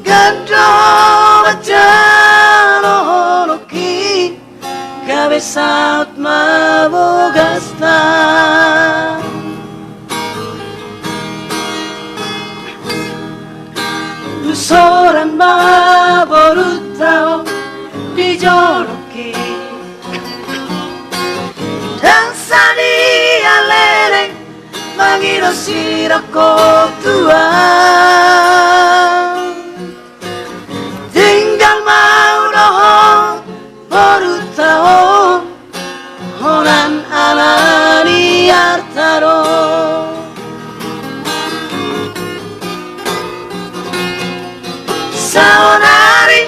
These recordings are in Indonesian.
Kadang baca ki Kabesaut mabogasta Seorang maborutao dijoloki Dan sadia lereng Mangiro sirako tua Tinggal mau dohong borutao Honan alani artaro Saonari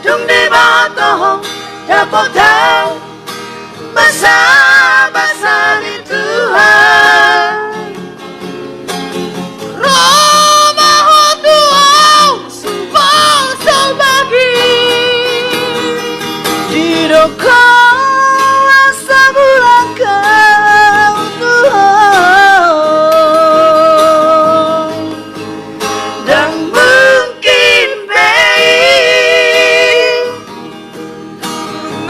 dung debato dapotau Basa-basa di Tuhan Roma hotuau sumpah salbagi Diroko asa bulakau Tuhan Dan mungkin baik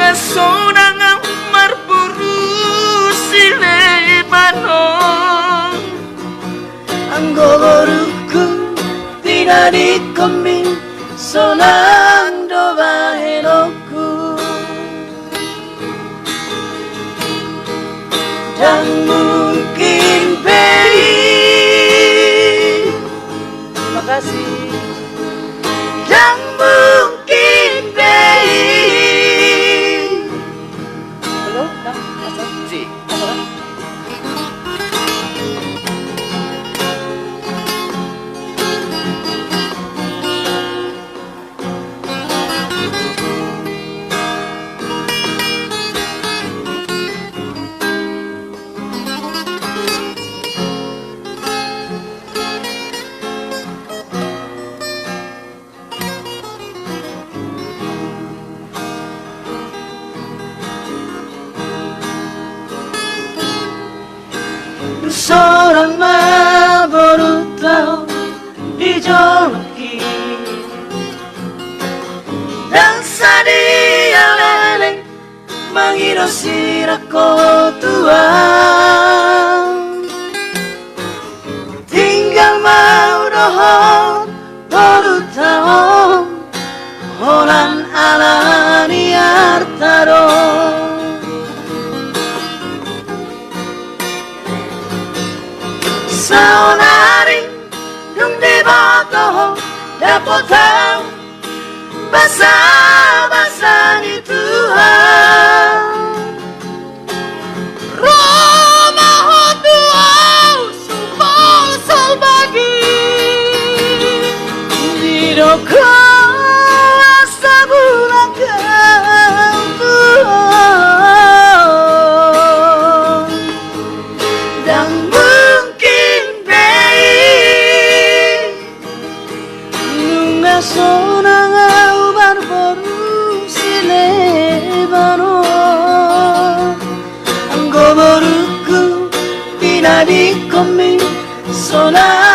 Ngasonang ang marburu silebanon Ang gogoruku tidak dikomin Sonang doba heroku Dan mungkin baik Terima kasih Dan mungkin baik Belum? Dah? Masuk? Si Masuk? Seorang maborutao dijoloki Dan sadia leleng Mangiro sirako tua Tinggal mau dohon borutao Holan alani artaro Saonari dung debato dapotau Basa-basa di Tuhan Roma hotuau sumpah salbagi Diroko asa bulakau Tuhan Dan Sonang au barbaru silebano Ang goboruku tidak dikomin Sonang